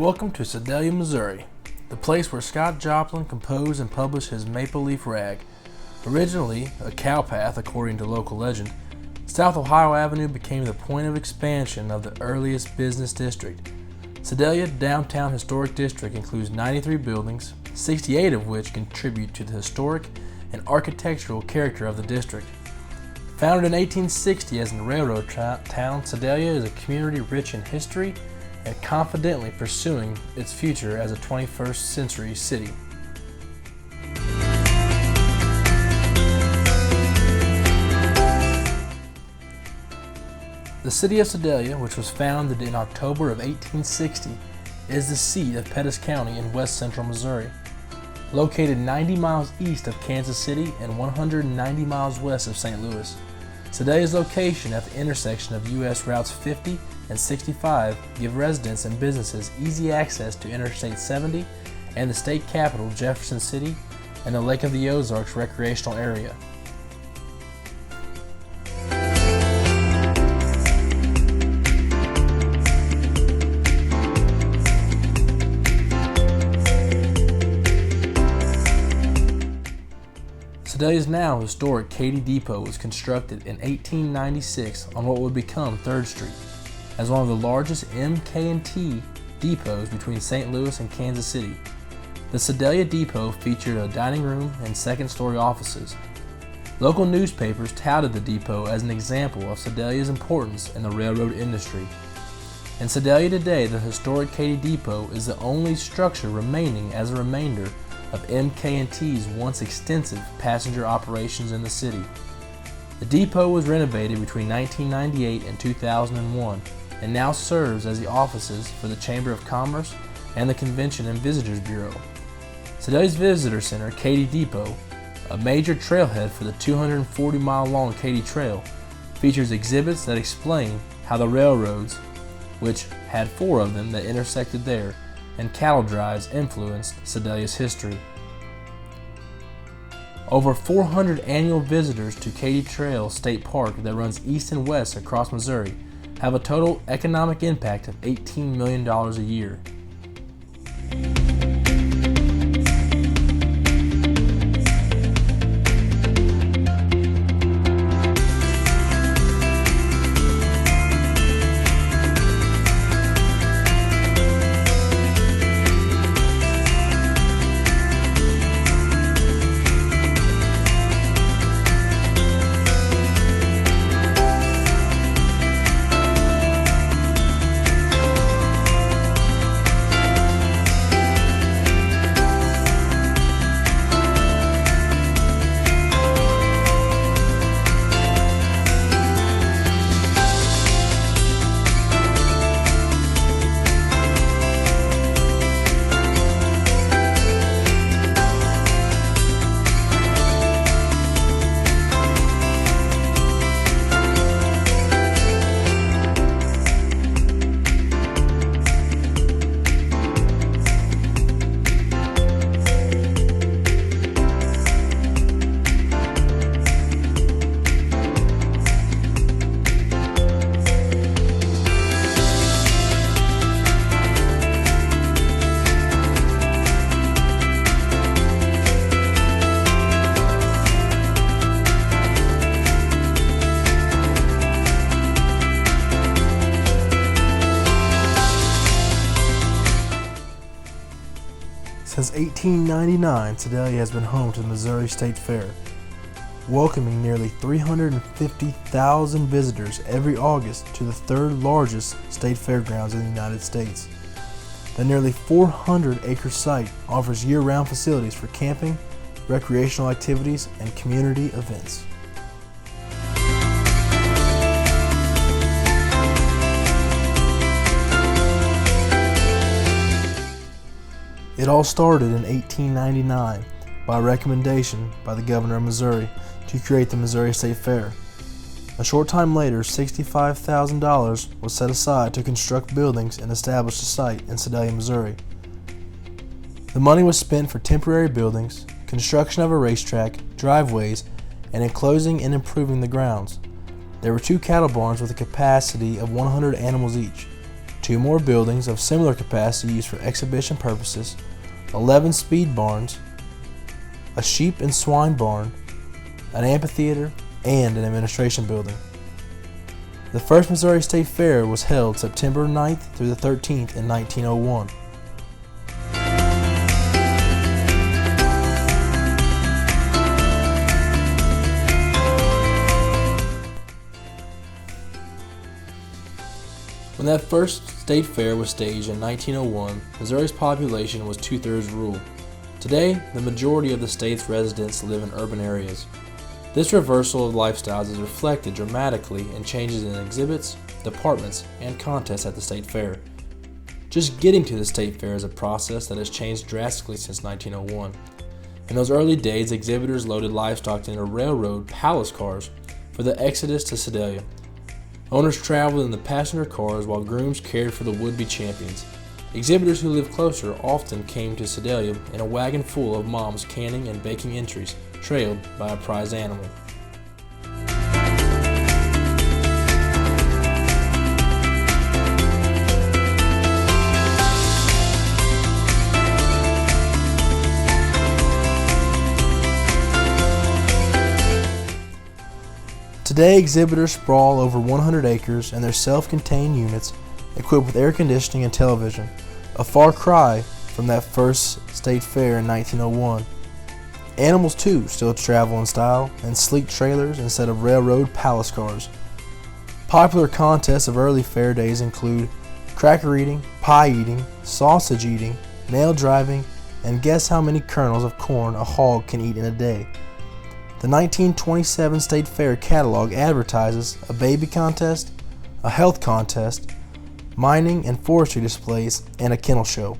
Welcome to Sedalia, Missouri, the place where Scott Joplin composed and published his Maple Leaf Rag. Originally a cowpath, according to local legend, South Ohio Avenue became the point of expansion of the earliest business district. Sedalia Downtown Historic District includes 93 buildings, 68 of which contribute to the historic and architectural character of the district. Founded in 1860 as a railroad town, Sedalia is a community rich in history and confidently pursuing its future as a 21st century city. The city of Sedalia, which was founded in October of 1860, is the seat of Pettis County in west central Missouri. Located 90 miles east of Kansas City and 190 miles west of St. Louis, Sedalia's location at the intersection of U.S. Routes 50 and 65 give residents and businesses easy access to Interstate 70 and the state capital, Jefferson City, and the Lake of the Ozarks recreational area. Sedalia's now historic Katy Depot was constructed in 1896 on what would become 3rd Street, as one of the largest MK&T depots between St. Louis and Kansas City. The Sedalia Depot featured a dining room and second-story offices. Local newspapers touted the depot as an example of Sedalia's importance in the railroad industry. In Sedalia today, the historic Katy Depot is the only structure remaining as a remainder of MK&T's once extensive passenger operations in the city. The depot was renovated between 1998 and 2001 and now serves as the offices for the Chamber of Commerce and the Convention and Visitors Bureau. Sedalia's Visitor Center, Katy Depot, a major trailhead for the 240-mile-long Katy Trail, features exhibits that explain how the railroads, which had 4 of them that intersected there, and cattle drives influenced Sedalia's history. Over 400 annual visitors to Katy Trail State Park that runs east and west across Missouri have a total economic impact of $18 million a year. Since 1899, Sedalia has been home to the Missouri State Fair, welcoming nearly 350,000 visitors every August to the 3rd largest state fairgrounds in the United States. The nearly 400-acre site offers year-round facilities for camping, recreational activities, and community events. It all started in 1899 by recommendation by the governor of Missouri to create the Missouri State Fair. A short time later, $65,000 was set aside to construct buildings and establish a site in Sedalia, Missouri. The money was spent for temporary buildings, construction of a racetrack, driveways, and enclosing and improving the grounds. There were 2 cattle barns with a capacity of 100 animals each. 2 more buildings of similar capacity used for exhibition purposes, 11 speed barns, a sheep and swine barn, an amphitheater, and an administration building. The first Missouri State Fair was held September 9th through the 13th in 1901. When that first state fair was staged in 1901, Missouri's population was 2/3 rural. Today, the majority of the state's residents live in urban areas. This reversal of lifestyles is reflected dramatically in changes in exhibits, departments, and contests at the state fair. Just getting to the state fair is a process that has changed drastically since 1901. In those early days, exhibitors loaded livestock into railroad palace cars for the exodus to Sedalia. Owners traveled in the passenger cars while grooms cared for the would-be champions. Exhibitors who lived closer often came to Sedalia in a wagon full of moms canning and baking entries, trailed by a prize animal. Today, exhibitors sprawl over 100 acres in their self-contained units equipped with air conditioning and television, a far cry from that first state fair in 1901. Animals, too, still travel in style in sleek trailers instead of railroad palace cars. Popular contests of early fair days include cracker eating, pie eating, sausage eating, nail driving, and guess how many kernels of corn a hog can eat in a day. The 1927 State Fair catalog advertises a baby contest, a health contest, mining and forestry displays, and a kennel show.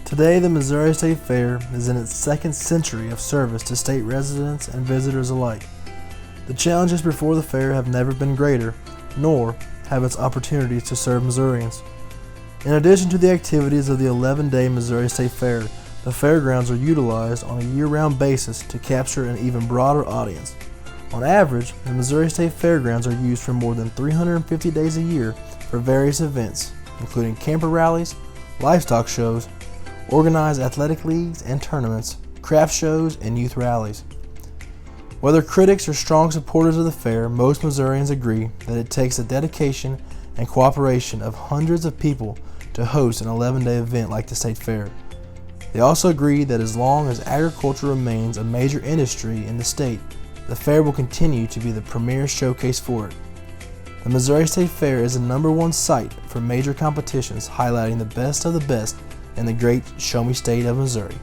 Today, the Missouri State Fair is in its second century of service to state residents and visitors alike. The challenges before the fair have never been greater, nor have its opportunities to serve Missourians. In addition to the activities of the 11-day Missouri State Fair, the fairgrounds are utilized on a year-round basis to capture an even broader audience. On average, the Missouri State Fairgrounds are used for more than 350 days a year for various events, including camper rallies, livestock shows, organized athletic leagues and tournaments, craft shows, and youth rallies. Whether critics or strong supporters of the fair, most Missourians agree that it takes the dedication and cooperation of hundreds of people to host an 11-day event like the State Fair. They also agree that as long as agriculture remains a major industry in the state, the fair will continue to be the premier showcase for it. The Missouri State Fair is the #1 site for major competitions highlighting the best of the best in the great Show Me State of Missouri.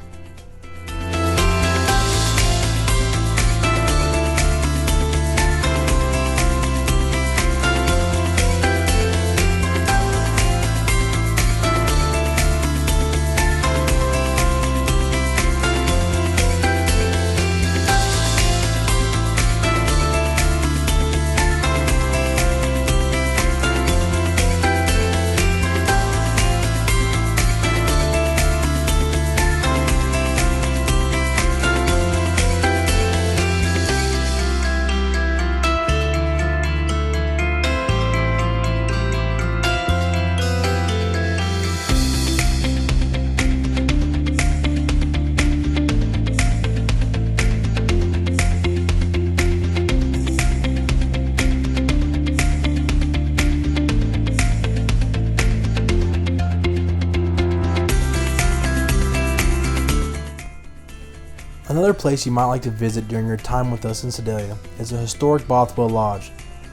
Another place you might like to visit during your time with us in Sedalia is the historic Bothwell Lodge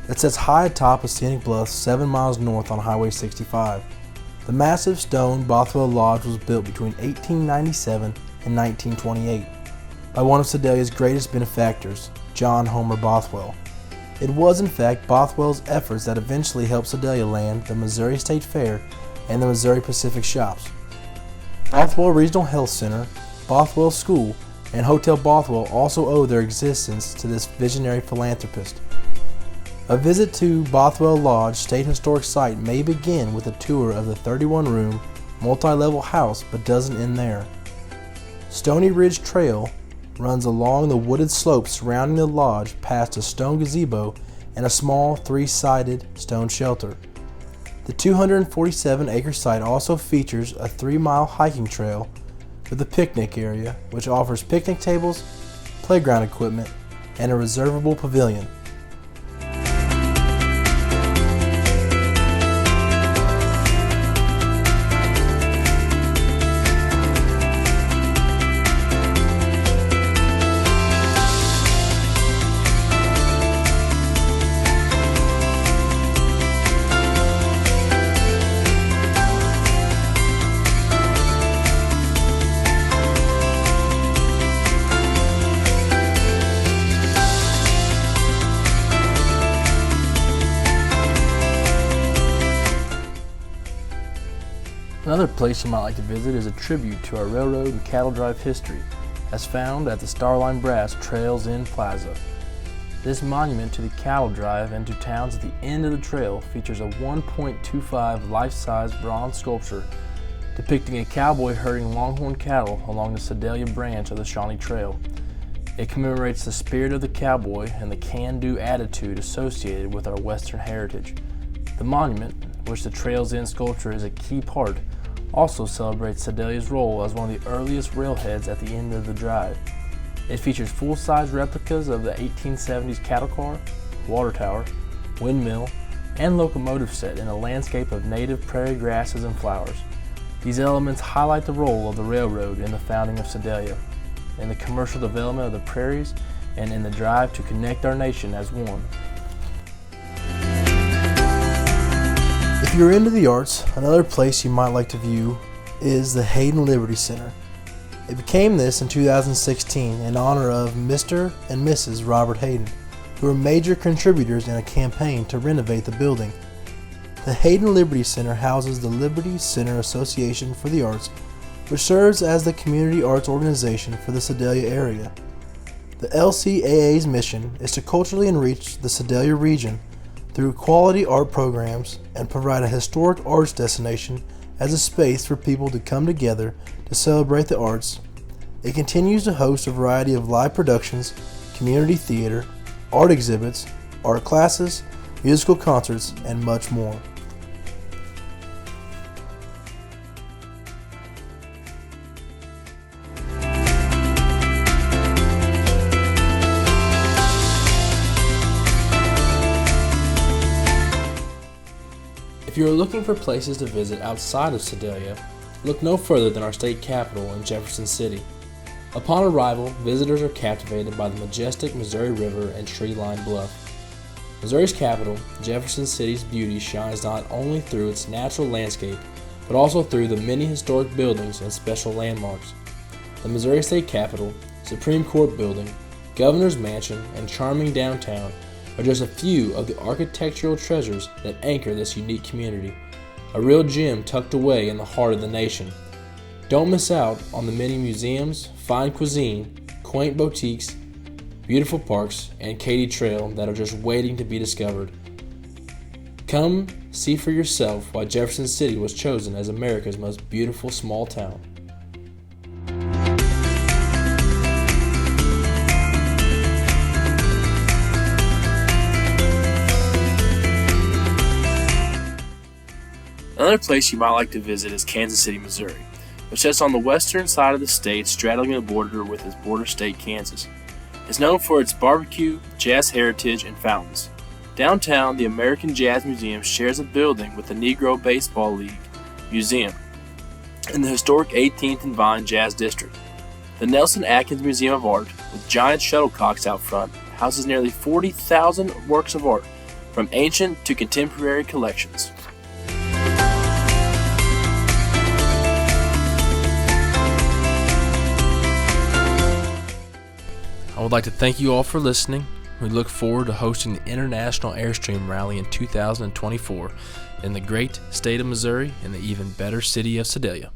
that sits high atop a scenic bluff 7 miles north on Highway 65. The massive stone Bothwell Lodge was built between 1897 and 1928 by one of Sedalia's greatest benefactors, John Homer Bothwell. It was in fact Bothwell's efforts that eventually helped Sedalia land the Missouri State Fair and the Missouri Pacific Shops. Bothwell Regional Health Center, Bothwell School, and Hotel Bothwell also owe their existence to this visionary philanthropist. A visit to Bothwell Lodge State Historic Site may begin with a tour of the 31-room, multi-level house, but doesn't end there. Stony Ridge Trail runs along the wooded slopes surrounding the lodge past a stone gazebo and a small 3-sided stone shelter. The 247-acre site also features a 3-mile hiking trail with a picnic area, which offers picnic tables, playground equipment, and a reservable pavilion. Another place you might like to visit is a tribute to our railroad and cattle drive history, as found at the Starline Brass Trail's End Plaza. This monument to the cattle drive and to towns at the end of the trail features a 1.25 life-size bronze sculpture depicting a cowboy herding longhorn cattle along the Sedalia branch of the Shawnee Trail. It commemorates the spirit of the cowboy and the can-do attitude associated with our Western heritage. The monument, which the trail's end sculpture is a key part, also celebrates Sedalia's role as one of the earliest railheads at the end of the drive. It features full-size replicas of the 1870s cattle car, water tower, windmill, and locomotive set in a landscape of native prairie grasses and flowers. These elements highlight the role of the railroad in the founding of Sedalia, in the commercial development of the prairies, and in the drive to connect our nation as one. If you're into the arts, another place you might like to view is the Hayden Liberty Center. It became this in 2016 in honor of Mr. and Mrs. Robert Hayden, who were major contributors in a campaign to renovate the building. The Hayden Liberty Center houses the Liberty Center Association for the Arts, which serves as the community arts organization for the Sedalia area. The LCAA's mission is to culturally enrich the Sedalia region through quality art programs and provide a historic arts destination as a space for people to come together to celebrate the arts. It continues to host a variety of live productions, community theater, art exhibits, art classes, musical concerts, and much more. If you are looking for places to visit outside of Sedalia, look no further than our state capital in Jefferson City. Upon arrival, visitors are captivated by the majestic Missouri River and tree-lined bluff. Missouri's capital, Jefferson City's beauty shines not only through its natural landscape, but also through the many historic buildings and special landmarks. The Missouri State Capitol, Supreme Court Building, Governor's Mansion, and charming downtown are just a few of the architectural treasures that anchor this unique community, a real gem tucked away in the heart of the nation. Don't miss out on the many museums, fine cuisine, quaint boutiques, beautiful parks, and Katy Trail that are just waiting to be discovered. Come see for yourself why Jefferson City was chosen as America's most beautiful small town. Another place you might like to visit is Kansas City, Missouri, which sits on the western side of the state, straddling the border with its border state, Kansas. It's known for its barbecue, jazz heritage, and fountains. Downtown, the American Jazz Museum shares a building with the Negro Baseball League Museum in the historic 18th and Vine Jazz District. The Nelson Atkins Museum of Art, with giant shuttlecocks out front, houses nearly 40,000 works of art, from ancient to contemporary collections. I would like to thank you all for listening. We look forward to hosting the International Airstream Rally in 2024 in the great state of Missouri and the even better city of Sedalia.